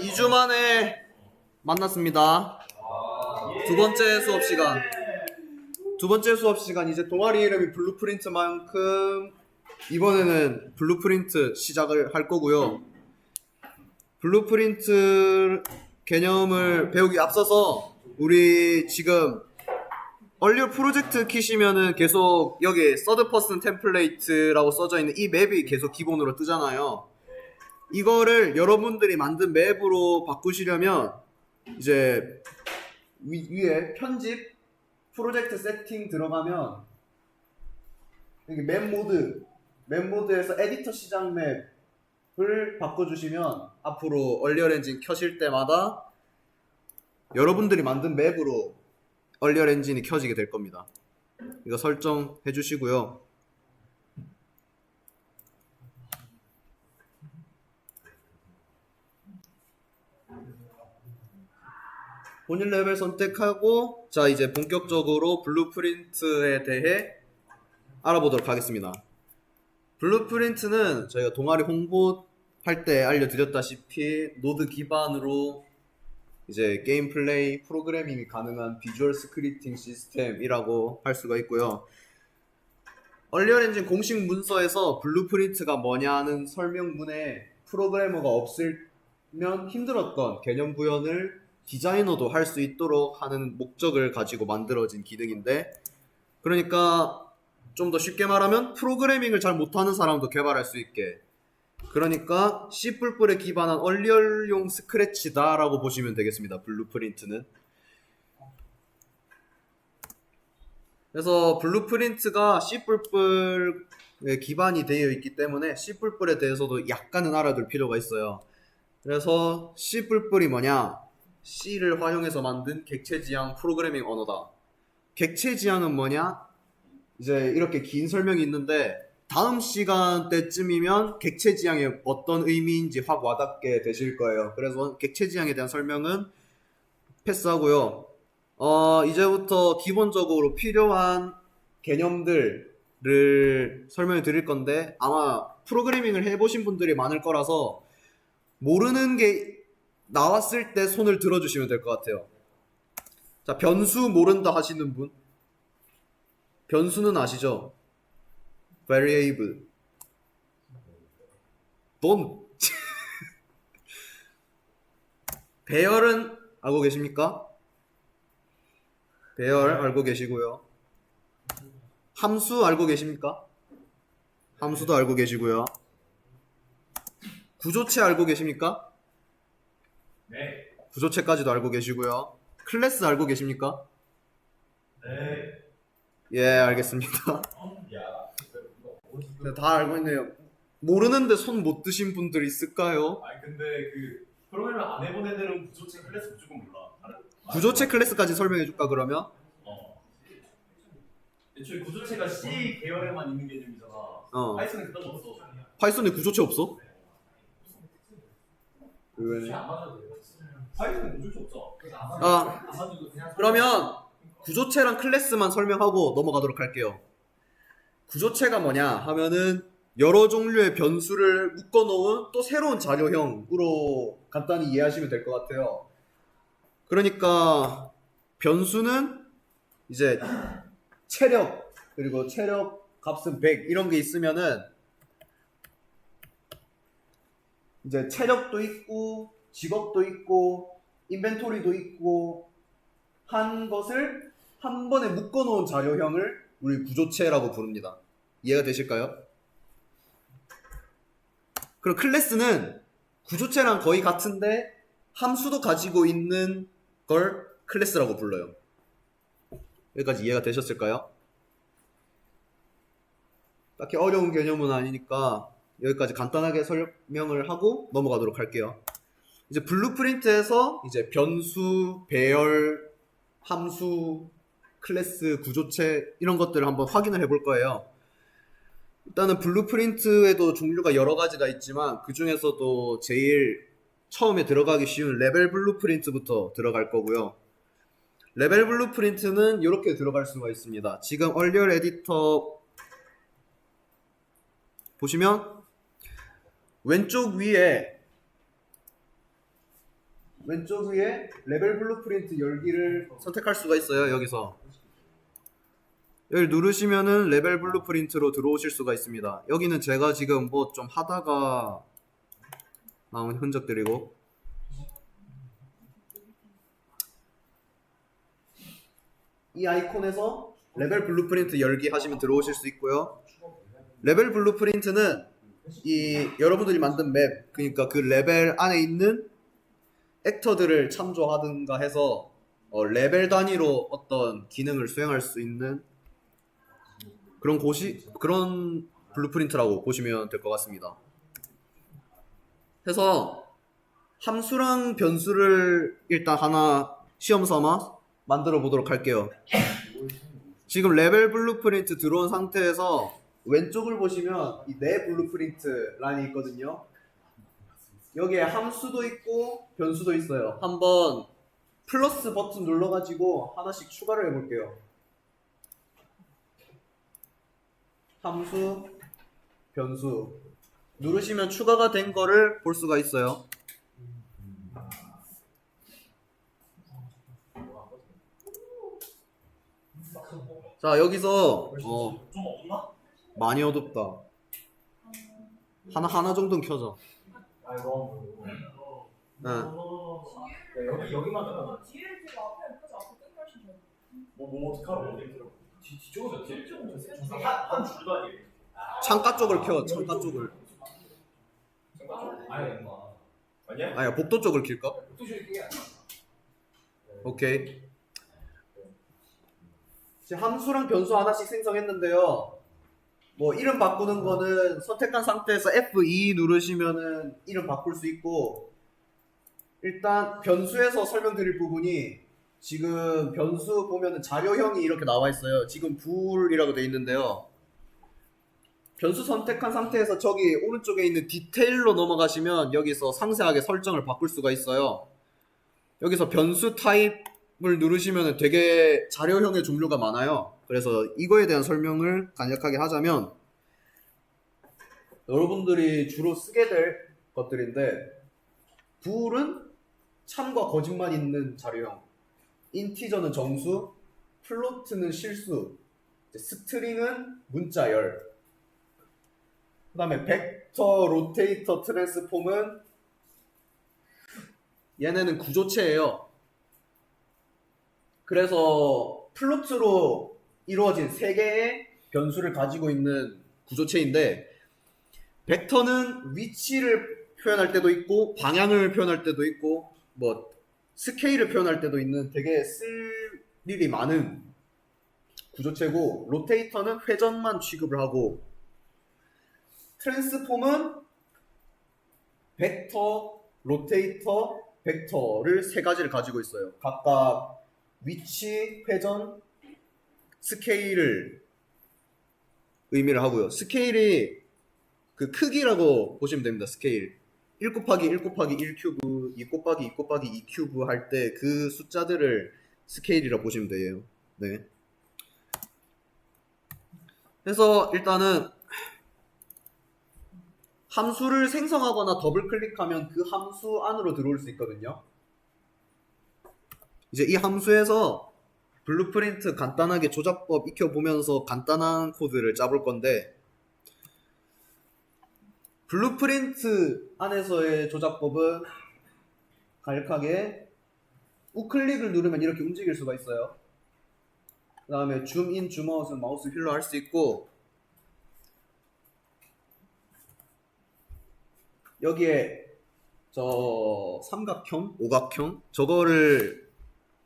이 주 만에 만났습니다. 두 번째 수업 시간 이제 동아리 이름이 블루프린트만큼 이번에는 블루프린트 시작을 할 거고요. 블루프린트 개념을 배우기 앞서서 우리 지금 얼리어 프로젝트 키시면은 계속 여기 서드 퍼슨 템플레이트라고 써져 있는 이 맵이 계속 기본으로 뜨잖아요. 이거를 여러분들이 만든 맵으로 바꾸시려면 이제 위에 편집 프로젝트 세팅 들어가면 여기 맵모드에서 에디터 시작 맵을 바꿔주시면 앞으로 얼리얼 엔진 켜실 때마다 여러분들이 만든 맵으로 얼리얼 엔진이 켜지게 될 겁니다. 이거 설정해 주시고요. 본인 레벨 선택하고 자 이제 본격적으로 블루프린트에 대해 알아보도록 하겠습니다. 블루프린트는 저희가 동아리 홍보할 때 알려드렸다시피 노드 기반으로 이제 게임 플레이 프로그래밍이 가능한 비주얼 스크립팅 시스템이라고 할 수가 있고요. 얼리얼 엔진 공식 문서에서 블루프린트가 뭐냐는 설명문에 프로그래머가 없으면 힘들었던 개념 구현을 디자이너도 할 수 있도록 하는 목적을 가지고 만들어진 기능인데, 그러니까 좀 더 쉽게 말하면 프로그래밍을 잘 못하는 사람도 개발할 수 있게, 그러니까 C++에 기반한 얼리얼용 스크래치다 라고 보시면 되겠습니다. 블루프린트는. 그래서 블루프린트가 C++에 기반이 되어 있기 때문에 C++에 대해서도 약간은 알아둘 필요가 있어요. 그래서 C++이 뭐냐? C를 활용해서 만든 객체지향 프로그래밍 언어다. 객체지향은 뭐냐? 이제 이렇게 긴 설명이 있는데 다음 시간 때쯤이면 객체지향이 어떤 의미인지 확 와닿게 되실 거예요. 그래서 객체지향에 대한 설명은 패스하고요. 이제부터 기본적으로 필요한 개념들을 설명해 드릴 건데 아마 프로그래밍을 해보신 분들이 많을 거라서 모르는 게 나왔을 때 손을 들어주시면 될 것 같아요. 자, 변수 모른다 하시는 분? 변수는 아시죠? variable. don't. 배열은 알고 계십니까? 배열 알고 계시고요. 함수 알고 계십니까? 함수도 알고 계시고요. 구조체 알고 계십니까? 네. 구조체까지도 알고 계시고요. 클래스 알고 계십니까? 네. 예, 알겠습니다. 네, 다 알고 있네요. 모르는데 손 못 드신 분들 있을까요? 아니 근데 그 프로그램을 안 해본 애들은 구조체 클래스 무조건 몰라. 구조체 클래스까지 설명해 줄까 그러면? 애초에 구조체가 C 계열에만 있는 개념이잖아. 파이썬은 그런 거 없어. 파이썬에 구조체 없어? 구조체 안 맞아도 돼요. 파이썬은 구조체 없어. 그러면 구조체랑 클래스만 설명하고 넘어가도록 할게요. 구조체가 뭐냐 하면은 여러 종류의 변수를 묶어놓은 또 새로운 자료형으로 간단히 이해하시면 될 것 같아요. 그러니까 변수는 이제 체력, 그리고 체력 값은 100 이런 게 있으면은 이제 체력도 있고 직업도 있고 인벤토리도 있고 한 것을 한 번에 묶어놓은 자료형을 우리 구조체라고 부릅니다. 이해가 되실까요? 그럼 클래스는 구조체랑 거의 같은데 함수도 가지고 있는 걸 클래스라고 불러요. 여기까지 이해가 되셨을까요? 딱히 어려운 개념은 아니니까 여기까지 간단하게 설명을 하고 넘어가도록 할게요. 이제 블루프린트에서 이제 변수, 배열, 함수, 클래스, 구조체 이런 것들을 한번 확인을 해볼 거예요. 일단은 블루프린트에도 종류가 여러 가지가 있지만 그 중에서도 제일 처음에 들어가기 쉬운 레벨 블루프린트부터 들어갈 거고요. 레벨 블루프린트는 이렇게 들어갈 수가 있습니다. 지금 얼리얼 에디터 보시면 왼쪽 위에 레벨 블루프린트 열기를 선택할 수가 있어요. 여기서 여기 누르시면은 레벨 블루프린트로 들어오실 수가 있습니다. 여기는 제가 지금 뭐 좀 하다가 나온 흔적들이고, 이 아이콘에서 레벨 블루프린트 열기 하시면 들어오실 수 있고요. 레벨 블루프린트는 이 여러분들이 만든 맵, 그러니까 그 레벨 안에 있는 액터들을 참조하든가 해서 레벨 단위로 어떤 기능을 수행할 수 있는 그런 블루프린트라고 보시면 될 것 같습니다. 해서 함수랑 변수를 일단 하나 시험 삼아 만들어 보도록 할게요. 지금 레벨 블루프린트 들어온 상태에서 왼쪽을 보시면 이 내 블루프린트 란이 있거든요. 여기에 함수도 있고 변수도 있어요. 한번 플러스 버튼 눌러가지고 하나씩 추가를 해볼게요. 함수, 변수 누르시면 추가가 된 거를 볼 수가 있어요. 자, 여기서 좀 없나? 많이 어둡다. 하나 정도는 켜져. 아이고. 네. 여기만 더. 뒤에 제가 앞에 펴서 앞에 뜬 훨씬 더. 뭐 어떡하라고 뒤쪽에서 한 줄도 아니에요. 창가 쪽을 켜. 창가 쪽을. 아니야? 아니야, 복도 쪽을 킬까? 오케이. 이제 함수랑 변수 하나씩 생성했는데요. 뭐 이름 바꾸는 거는 선택한 상태에서 F2 누르시면은 이름 바꿀 수 있고, 일단 변수에서 설명드릴 부분이 지금 변수 보면은 자료형이 이렇게 나와 있어요. 지금 불이라고 돼 있는데요. 변수 선택한 상태에서 저기 오른쪽에 있는 디테일로 넘어가시면 여기서 상세하게 설정을 바꿀 수가 있어요. 여기서 변수 타입을 누르시면 되게 자료형의 종류가 많아요. 그래서 이거에 대한 설명을 간략하게 하자면, 여러분들이 주로 쓰게 될 것들인데, 불은 참과 거짓말 있는 자료형, 인티저는 정수, 플로트는 실수, 스트링은 문자열, 그 다음에 벡터, 로테이터, 트랜스폼은 얘네는 구조체예요. 그래서 플로트로 이루어진 3개의 변수를 가지고 있는 구조체인데, 벡터는 위치를 표현할 때도 있고 방향을 표현할 때도 있고 뭐 스케일을 표현할 때도 있는 되게 쓸 일이 많은 구조체고, 로테이터는 회전만 취급을 하고, 트랜스폼은 벡터, 로테이터, 벡터를 3가지를 가지고 있어요. 각각 위치, 회전, 스케일을 의미를 하고요. 스케일이 그 크기라고 보시면 됩니다. 스케일 1 곱하기 1 곱하기 1 큐브, 2 곱하기 2 곱하기 2 큐브 할 때 그 숫자들을 스케일이라고 보시면 돼요. 네. 그래서 일단은 함수를 생성하거나 더블 클릭하면 그 함수 안으로 들어올 수 있거든요. 이제 이 함수에서 블루프린트 간단하게 조작법 익혀보면서 간단한 코드를 짜볼 건데, 블루프린트 안에서의 조작법은 간략하게 우클릭을 누르면 이렇게 움직일 수가 있어요. 그 다음에 줌인, 줌아웃은 마우스 휠로 할 수 있고, 여기에 저 삼각형, 오각형, 저거를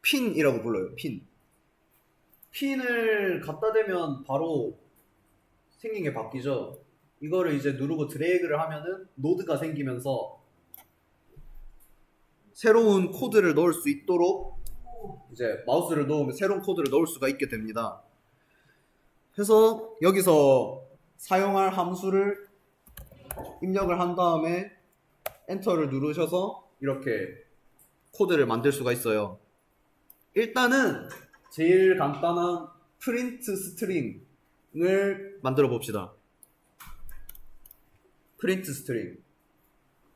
핀이라고 불러요. 핀을 갖다 대면 바로 생긴 게 바뀌죠. 이거를 이제 누르고 드래그를 하면은 노드가 생기면서 새로운 코드를 넣을 수 있도록 이제 마우스를 놓으면 새로운 코드를 넣을 수가 있게 됩니다. 그래서 여기서 사용할 함수를 입력을 한 다음에 엔터를 누르셔서 이렇게 코드를 만들 수가 있어요. 일단은 제일 간단한 프린트 스트링을 만들어 봅시다. 프린트 스트링.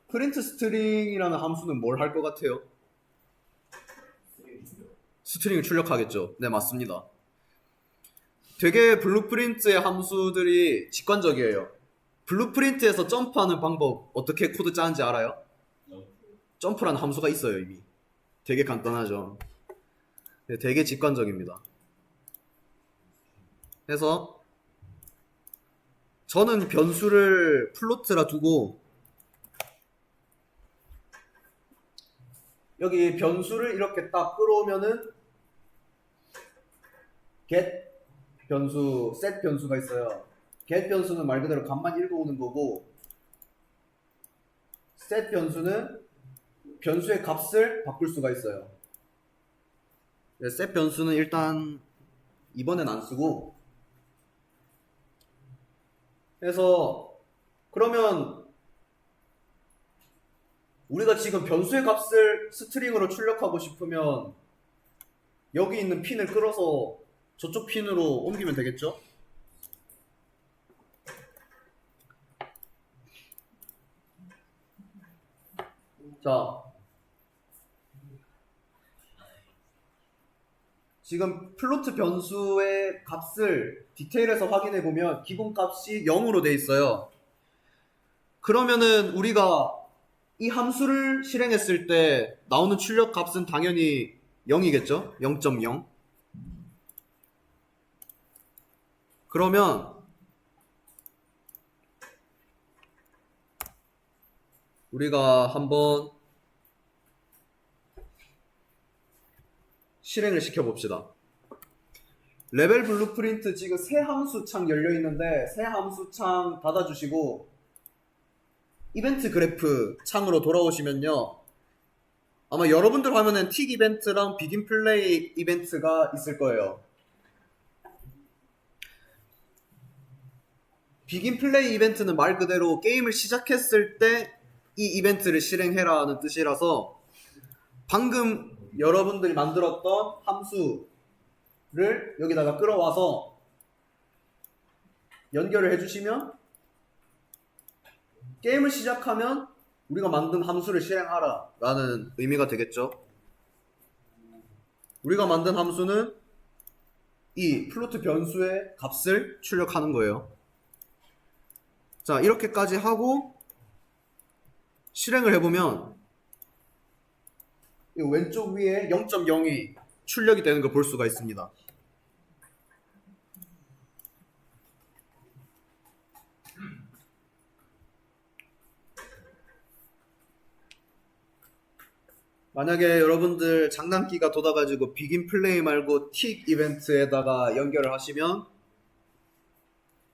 프린트 스트링이라는 함수는 뭘 할 것 같아요? 스트링을 출력하겠죠. 네, 맞습니다. 되게 블루프린트의 함수들이 직관적이에요. 블루프린트에서 점프하는 방법 어떻게 코드 짜는지 알아요? 점프라는 함수가 있어요, 이미. 되게 간단하죠. 네, 되게 직관적입니다. 그래서 저는 변수를 플로트라 두고 여기 변수를 이렇게 딱 끌어오면은 get 변수, set 변수가 있어요. get 변수는 말 그대로 값만 읽어오는 거고 set 변수는 변수의 값을 바꿀 수가 있어요. 네, set 변수는 일단 이번엔 안 쓰고 그래서 그러면 우리가 지금 변수의 값을 스트링으로 출력하고 싶으면 여기 있는 핀을 끌어서 저쪽 핀으로 옮기면 되겠죠? 자, 지금 플로트 변수의 값을 디테일에서 확인해 보면 기본 값이 0으로 돼 있어요. 그러면은 우리가 이 함수를 실행했을 때 나오는 출력 값은 당연히 0이겠죠? 0.0. 그러면 우리가 한번 실행을 시켜봅시다. 레벨 블루프린트 지금 새 함수 창 열려 있는데 새 함수 창 닫아주시고 이벤트 그래프 창으로 돌아오시면요. 아마 여러분들 화면엔 틱 이벤트랑 비긴 플레이 이벤트가 있을 거예요. 비긴 플레이 이벤트는 말 그대로 게임을 시작했을 때 이 이벤트를 실행해라 하는 뜻이라서 방금 여러분들이 만들었던 함수를 여기다가 끌어와서 연결을 해주시면 게임을 시작하면 우리가 만든 함수를 실행하라 라는 의미가 되겠죠. 우리가 만든 함수는 이 플로트 변수의 값을 출력하는 거예요. 자, 이렇게까지 하고 실행을 해보면 이 왼쪽 위에 0.0이 출력이 되는 걸 볼 수가 있습니다. 만약에 여러분들 장난기가 돋아가지고 비긴 플레이 말고 틱 이벤트에다가 연결을 하시면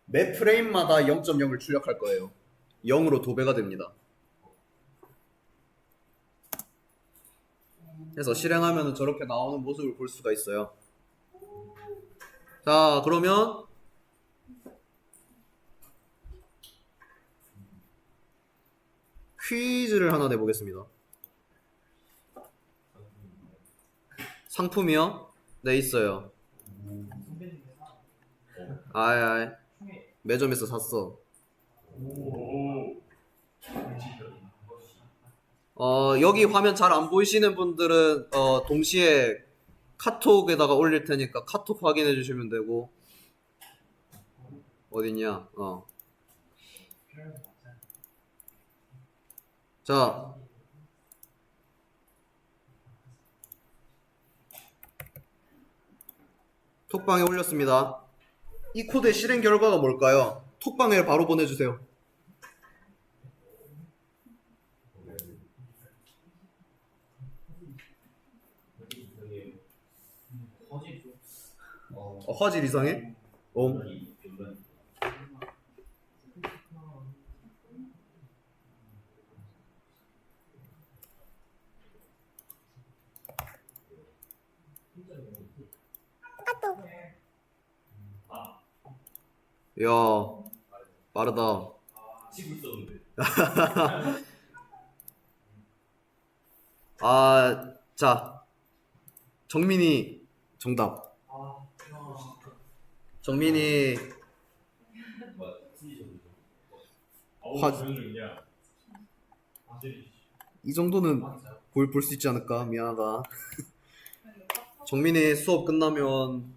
매 프레임마다 0.0을 출력할 거예요. 0으로 도배가 됩니다. 그래서 실행하면 저렇게 나오는 모습을 볼 수가 있어요. 자, 그러면 퀴즈를 하나 내보겠습니다. 상품이요? 네, 있어요. 아이 매점에서 샀어. 여기 화면 잘 안 보이시는 분들은 동시에 카톡에다가 올릴 테니까 카톡 확인해 주시면 되고. 어딨냐? 자, 톡방에 올렸습니다. 이 코드의 실행 결과가 뭘까요? 톡방에 바로 보내주세요. 화질 이상해? 야, 빠르다. 치고 있었는데. 자, 정민이 정답. 정민이 화- 이 정도는 볼 수 있지 않을까? 미안하다. 정민이 수업 끝나면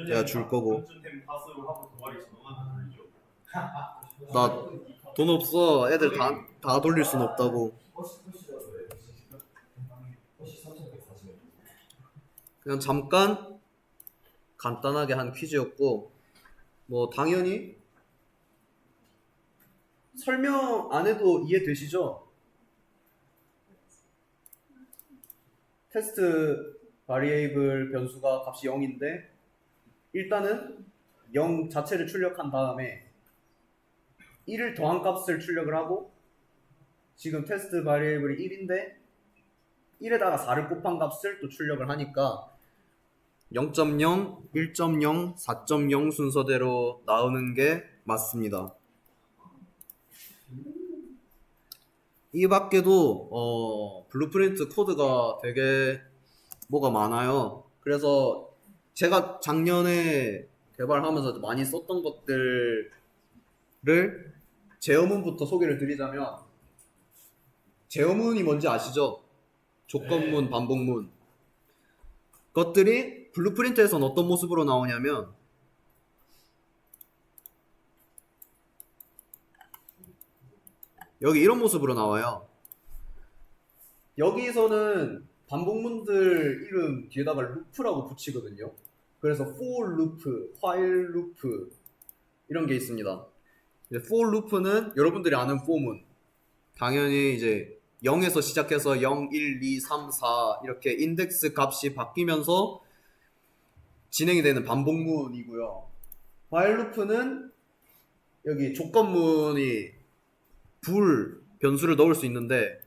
내가 줄 거고. 연준템 파스로 하고 동아리 전화만 돌리죠. 나 돈 없어. 애들 다 돌릴 순 없다고. 그냥 잠깐 간단하게 한 퀴즈였고, 뭐 당연히 설명 안 해도 이해되시죠? 테스트 바리에이블 변수가 값이 0인데 일단은 0 자체를 출력한 다음에 1을 더한 값을 출력을 하고, 지금 테스트 바리에이블이 1인데 1에다가 4를 곱한 값을 또 출력을 하니까 0.0, 1.0, 4.0 순서대로 나오는 게 맞습니다. 이 밖에도 블루프린트 코드가 되게 뭐가 많아요. 그래서 제가 작년에 개발하면서 많이 썼던 것들을 제어문부터 소개를 드리자면, 제어문이 뭔지 아시죠? 조건문, 반복문. 것들이 블루프린트에서는 어떤 모습으로 나오냐면, 여기 이런 모습으로 나와요. 여기서는 반복문들 이름 뒤에다가 루프라고 붙이거든요. 그래서 for loop, while loop 이런 게 있습니다. for loop는 여러분들이 아는 for문, 당연히 이제 0에서 시작해서 0, 1, 2, 3, 4 이렇게 인덱스 값이 바뀌면서 진행이 되는 반복문이고요. while loop는 여기 조건문이 불 변수를 넣을 수 있는데,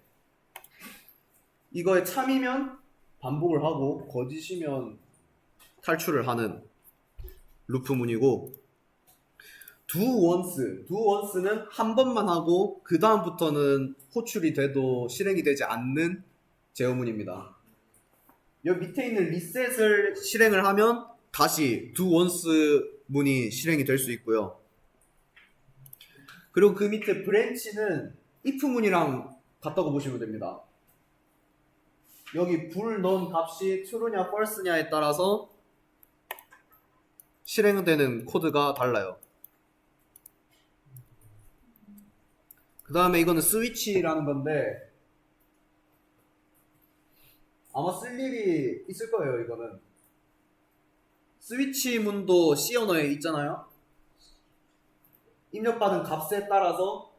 이거에 참이면 반복을 하고 거짓이면 탈출을 하는 루프문이고, do once는 한 번만 하고 그 다음부터는 호출이 돼도 실행이 되지 않는 제어문입니다. 여기 밑에 있는 reset을 실행을 하면 다시 do once 문이 실행이 될 수 있고요. 그리고 그 밑에 branch는 if 문이랑 같다고 보시면 됩니다. 여기 불 넣은 값이 true냐 false냐에 따라서 실행되는 코드가 달라요. 그 다음에 이거는 스위치라는 건데, 아마 쓸 일이 있을 거예요. 이거는 스위치 문도 C 언어에 있잖아요. 입력받은 값에 따라서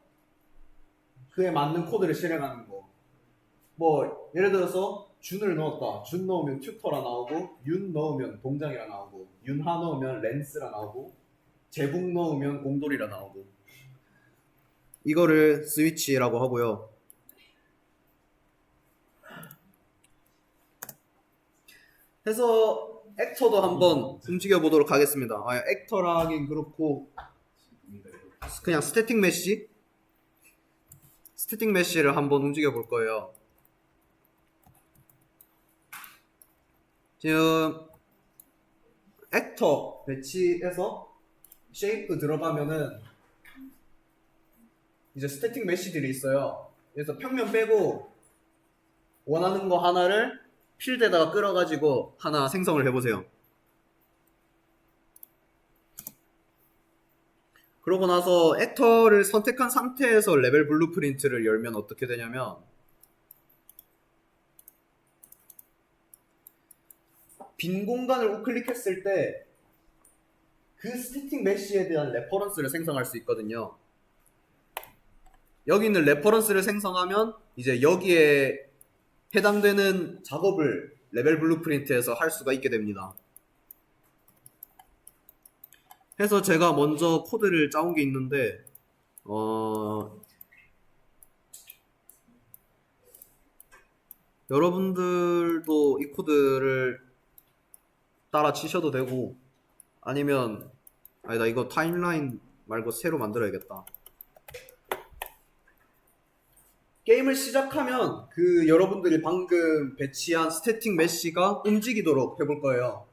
그에 맞는 코드를 실행하는 거. 뭐 예를 들어서 준을 넣었다. 준 넣으면 튜터라 나오고, 윤 넣으면 동장이라 나오고, 윤하 넣으면 렌스라 나오고, 제국 넣으면 공돌이라 나오고. 이거를 스위치라고 하고요. 해서 액터도 한번 움직여 보도록 하겠습니다. 액터라 하긴 그렇고, 그냥 스태틱 메쉬를 한번 움직여 볼 거예요. 지금 액터 배치해서 쉐이프 들어가면은 이제 스태틱 메쉬들이 있어요. 그래서 평면 빼고 원하는 거 하나를 필드에다가 끌어가지고 하나 생성을 해보세요. 그러고 나서 액터를 선택한 상태에서 레벨 블루프린트를 열면 어떻게 되냐면, 빈 공간을 우클릭했을 때 그 스태틱 메쉬에 대한 레퍼런스를 생성할 수 있거든요. 여기 있는 레퍼런스를 생성하면 이제 여기에 해당되는 작업을 레벨 블루프린트에서 할 수가 있게 됩니다. 해서 제가 먼저 코드를 짜온 게 있는데, 여러분들도 이 코드를 따라 치셔도 되고, 아니면 아니다, 이거 타임라인 말고 새로 만들어야겠다. 게임을 시작하면 그 여러분들이 방금 배치한 스태틱 메시가 움직이도록 해볼 거예요.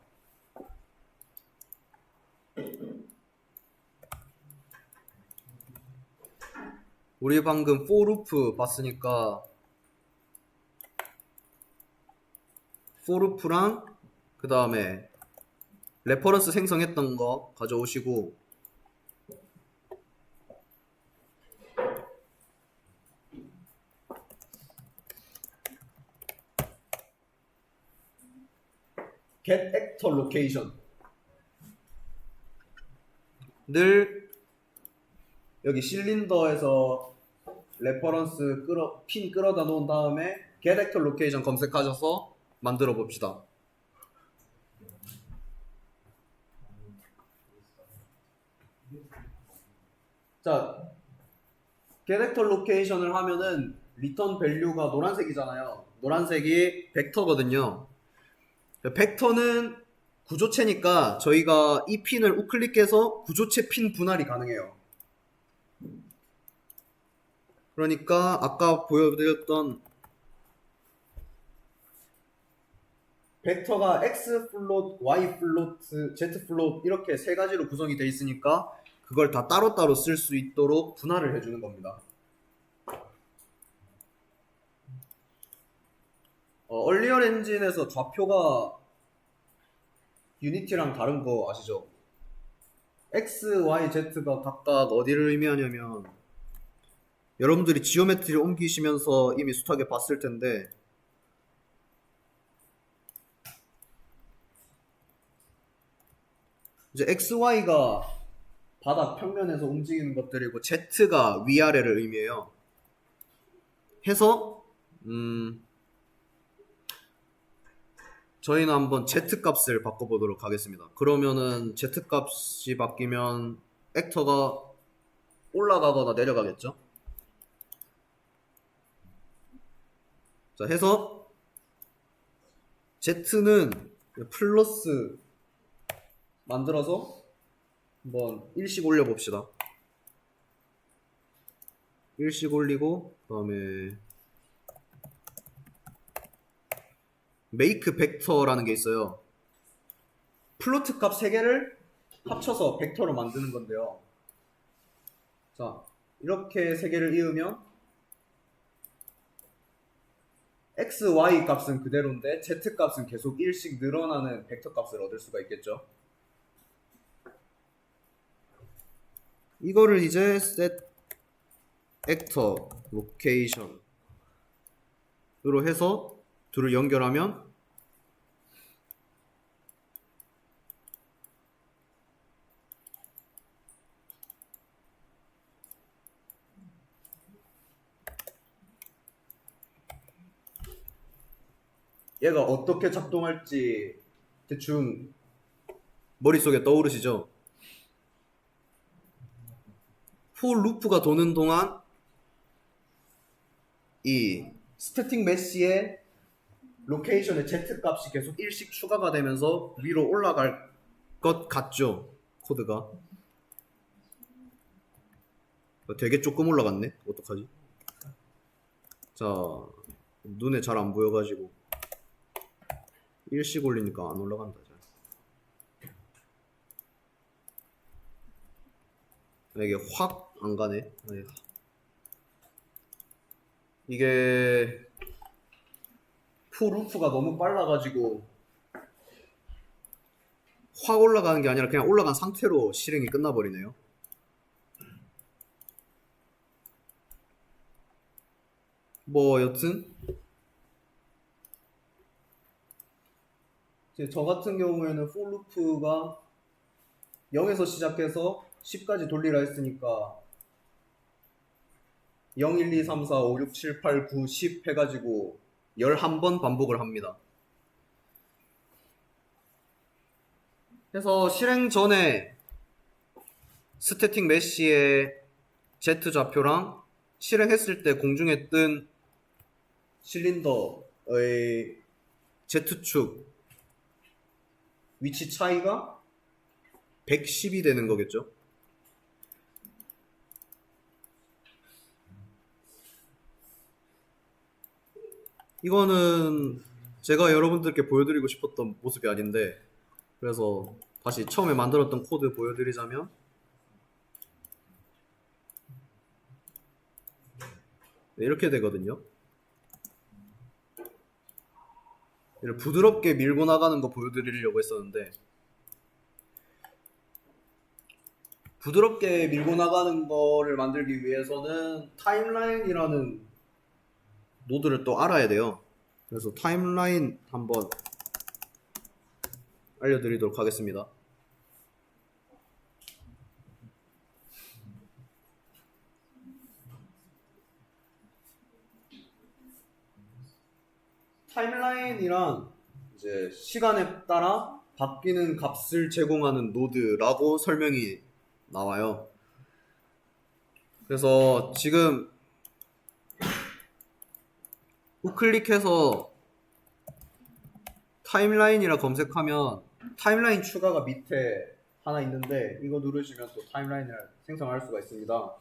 우리 방금 for loop 봤으니까 for loop랑 그 다음에 레퍼런스 생성했던 거 가져오시고 get actor location 늘 여기 실린더에서 레퍼런스 핀 끌어다 놓은 다음에 get actor location 검색하셔서 만들어 봅시다. 자, get actor location을 하면은 return value가 노란색이잖아요. 노란색이 벡터거든요. 벡터는 구조체니까 저희가 이 핀을 우클릭해서 구조체 핀 분할이 가능해요. 그러니까 아까 보여드렸던 벡터가 X 플롯, Y 플롯, Z 플롯 이렇게 세 가지로 구성이 되어 있으니까 그걸 다 따로따로 쓸 수 있도록 분할을 해주는 겁니다. 얼리얼 엔진에서 좌표가 유니티랑 다른 거 아시죠? X, Y, Z가 각각 어디를 의미하냐면 여러분들이 지오메트리를 옮기시면서 이미 숱하게 봤을 텐데 이제 X, Y가 바닥 평면에서 움직이는 것들이고 Z가 위아래를 의미해요. 해서 저희는 한번 Z 값을 바꿔보도록 하겠습니다. 그러면은 Z 값이 바뀌면 액터가 올라가거나 내려가겠죠? 자, 해서 Z는 플러스 만들어서 한번 일씩 올려봅시다. 일씩 올리고 그 다음에 make 벡터라는 게 있어요. 플로트 값 3개를 합쳐서 벡터로 만드는 건데요. 자, 이렇게 3개를 이으면 x, y 값은 그대로인데 z 값은 계속 1씩 늘어나는 벡터 값을 얻을 수가 있겠죠. 이거를 이제 set actor location으로 해서 둘을 연결하면 얘가 어떻게 작동할지 대충 머릿속에 떠오르시죠? for 루프가 도는 동안 이 스태틱 메시의 로케이션의 z 값이 계속 1씩 추가가 되면서 위로 올라갈 것 같죠? 코드가 되게 조금 올라갔네? 어떡하지? 자, 눈에 잘 안 보여가지고 1씩 올리니까 안 올라간다. 이게 확 안 가네. 이게 for 루프가 너무 빨라가지고 확 올라가는 게 아니라 그냥 올라간 상태로 실행이 끝나버리네요. 뭐 여튼 저 같은 경우에는 for 루프가 0에서 시작해서 10까지 돌리라 했으니까 0, 1, 2, 3, 4, 5, 6, 7, 8, 9, 10 해가지고 11번 반복을 합니다. 그래서 실행 전에 스태틱 메시의 Z 좌표랑 실행했을 때 공중에 뜬 실린더의 Z축 위치 차이가 110이 되는 거겠죠? 이거는 제가 여러분들께 보여드리고 싶었던 모습이 아닌데, 그래서 다시 처음에 만들었던 코드 보여드리자면, 네, 이렇게 되거든요. 이를 부드럽게 밀고 나가는 거 보여드리려고 했었는데, 부드럽게 밀고 나가는 거를 만들기 위해서는 타임라인이라는 노드를 또 알아야 돼요. 그래서 타임라인 한번 알려드리도록 하겠습니다. 타임라인이란 이제 시간에 따라 바뀌는 값을 제공하는 노드라고 설명이 나와요. 그래서 지금 우클릭해서 타임라인이라 검색하면 타임라인 추가가 밑에 하나 있는데, 이거 누르시면 또 타임라인을 생성할 수가 있습니다.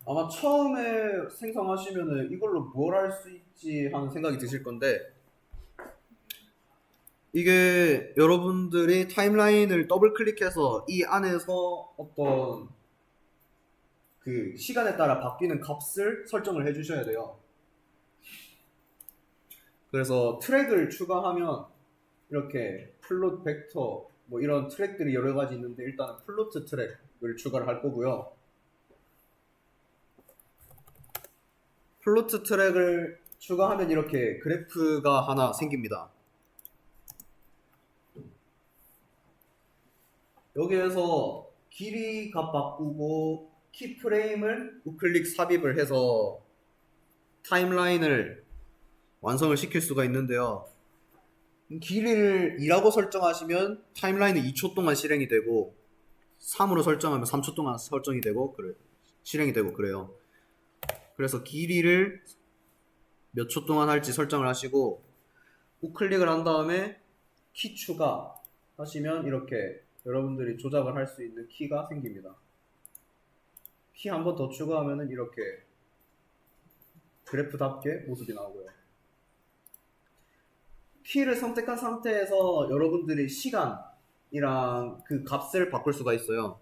아마 처음에 생성하시면은 이걸로 뭘 할 수 있지 하는 생각이 드실 건데, 이게 여러분들이 타임라인을 더블 클릭해서 이 안에서 어떤 그 시간에 따라 바뀌는 값을 설정을 해 주셔야 돼요. 그래서 트랙을 추가하면 이렇게 플롯 벡터 뭐 이런 트랙들이 여러 가지 있는데, 일단은 플로트 트랙을 추가를 할 거고요. 플로트 트랙을 추가하면 이렇게 그래프가 하나 생깁니다. 여기에서 길이 값 바꾸고 키프레임을 우클릭 삽입을 해서 타임라인을 완성을 시킬 수가 있는데요. 길이를 2라고 설정하시면 타임라인은 2초 동안 실행이 되고, 3으로 설정하면 3초 동안 설정이 되고 실행이 되고 그래요. 그래서 길이를 몇 초 동안 할지 설정을 하시고, 우클릭을 한 다음에 키 추가 하시면 이렇게 여러분들이 조작을 할 수 있는 키가 생깁니다. 키 한 번 더 추가하면은 이렇게 그래프답게 모습이 나오고요. 키를 선택한 상태에서 여러분들이 시간이랑 그 값을 바꿀 수가 있어요.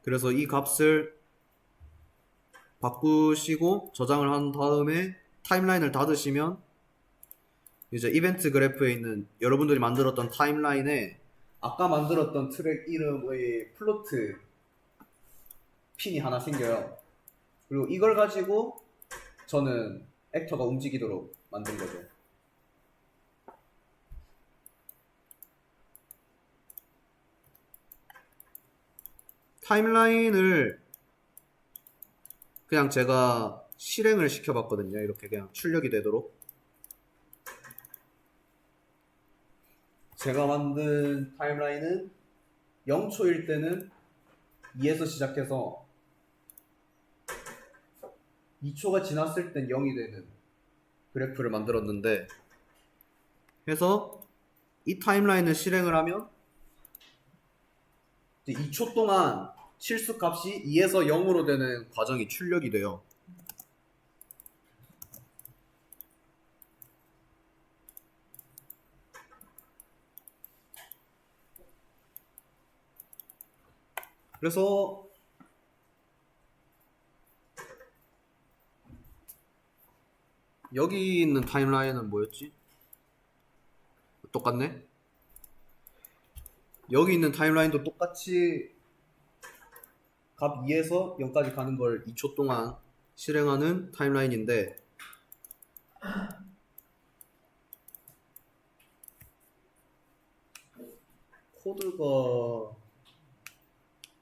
그래서 이 값을 바꾸시고 저장을 한 다음에 타임라인을 닫으시면 이제 이벤트 그래프에 있는 여러분들이 만들었던 타임라인에 아까 만들었던 트랙 이름의 플로트 핀이 하나 생겨요. 그리고 이걸 가지고 저는 액터가 움직이도록 만든 거죠. 타임라인을 그냥 제가 실행을 시켜봤거든요. 이렇게 그냥 출력이 되도록. 제가 만든 타임라인은 0초일 때는 2에서 시작해서 2초가 지났을 땐 0이 되는 그래프를 만들었는데, 해서 이 타임라인을 실행을 하면 2초 동안 실수값이 2에서 0으로 되는 과정이 출력이 돼요. 그래서 여기 있는 타임라인은 뭐였지? 똑같네? 여기 있는 타임라인도 똑같이 값 2에서 0까지 가는 걸 2초 동안 실행하는 타임라인인데, 코드가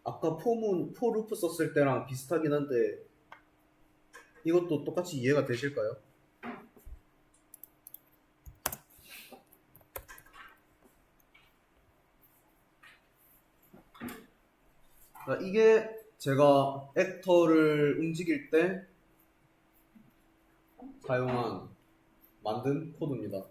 아까 for 루프 썼을 때랑 비슷하긴 한데, 이것도 똑같이 이해가 되실까요? 이게 제가 액터를 움직일 때 사용한 만든 코드입니다.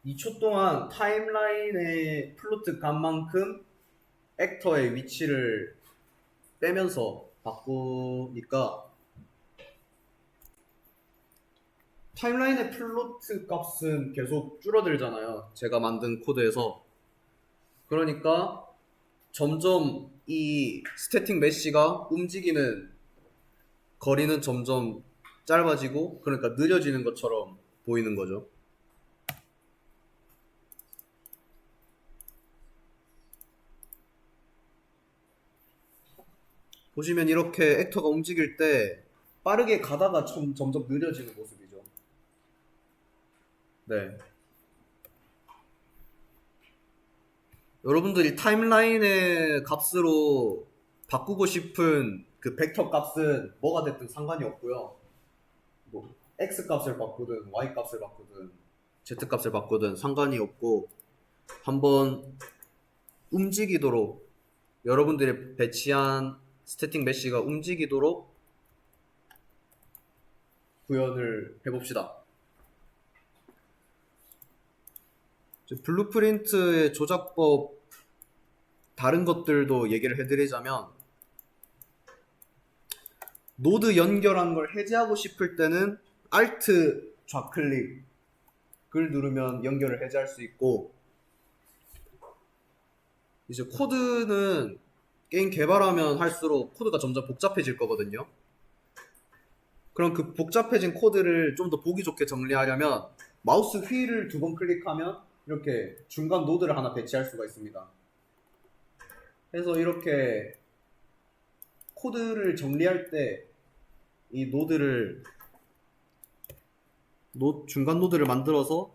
2초 동안 타임라인의 플로트 값만큼 액터의 위치를 빼면서 바꾸니까 타임라인의 플로트 값은 계속 줄어들잖아요. 제가 만든 코드에서. 그러니까 점점 이 스태틱 메쉬가 움직이는 거리는 점점 짧아지고, 그러니까 느려지는 것처럼 보이는 거죠. 보시면 이렇게 액터가 움직일 때 빠르게 가다가 점점 느려지는 모습이죠. 네. 여러분들이 타임라인의 값으로 바꾸고 싶은 그 벡터 값은 뭐가 됐든 상관이 없고요. 뭐 x 값을 바꾸든 y 값을 바꾸든 z 값을 바꾸든 상관이 없고, 한번 움직이도록, 여러분들이 배치한 스태틱 메쉬가 움직이도록 구현을 해봅시다. 블루프린트의 조작법 다른 것들도 얘기를 해드리자면, 노드 연결한 걸 해제하고 싶을 때는 Alt 좌클릭을 누르면 연결을 해제할 수 있고, 이제 코드는 게임 개발하면 할수록 코드가 점점 복잡해질 거거든요. 그럼 그 복잡해진 코드를 좀 더 보기 좋게 정리하려면 마우스 휠을 2번 클릭하면 이렇게 중간 노드를 하나 배치할 수가 있습니다. 그래서 이렇게 코드를 정리할 때 이 노드를 중간 노드를 만들어서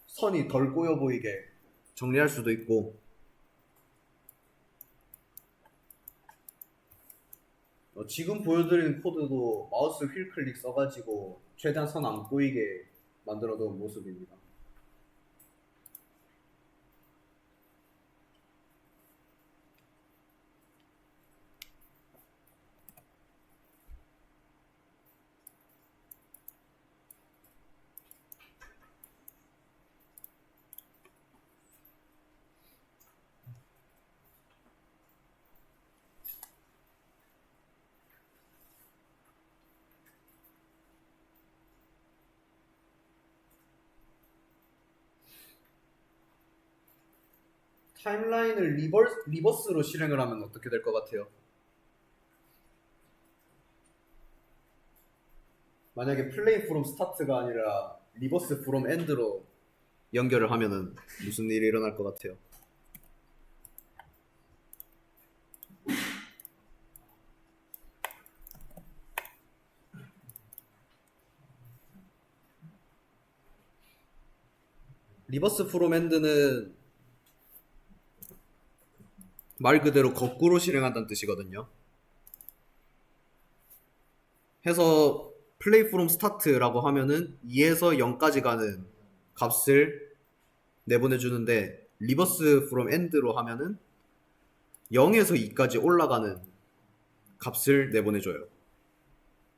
선이 덜 꼬여 보이게 정리할 수도 있고, 지금 보여드리는 코드도 마우스 휠 클릭 써가지고 최대한 선 안 꼬이게 만들어 놓은 모습입니다. 타임라인을 리버스로 실행을 하면 어떻게 될 것 같아요? 만약에 플레이 프롬 스타트가 아니라 리버스 프롬 엔드로 연결을 하면은 무슨 일이 일어날 것 같아요? 리버스 프롬 엔드는 말 그대로 거꾸로 실행한다는 뜻이거든요. 해서 플레이 프롬 스타트라고 하면은 2에서 0까지 가는 값을 내보내주는데, 리버스 프롬 엔드로 하면은 0에서 2까지 올라가는 값을 내보내줘요.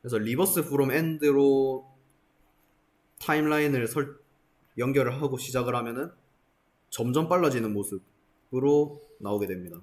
그래서 리버스 프롬 엔드로 타임라인을 연결을 하고 시작을 하면은 점점 빨라지는 모습으로 나오게 됩니다.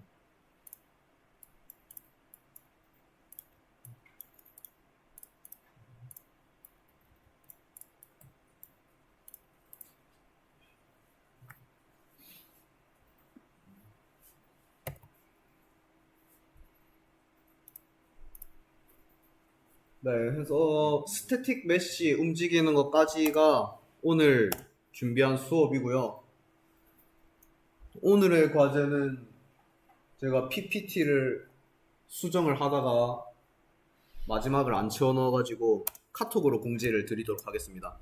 네, 그래서 스태틱 메쉬 움직이는 것까지가 오늘 준비한 수업이고요. 오늘의 과제는 제가 PPT를 수정을 하다가 마지막을 안 채워 넣어가지고 카톡으로 공지를 드리도록 하겠습니다.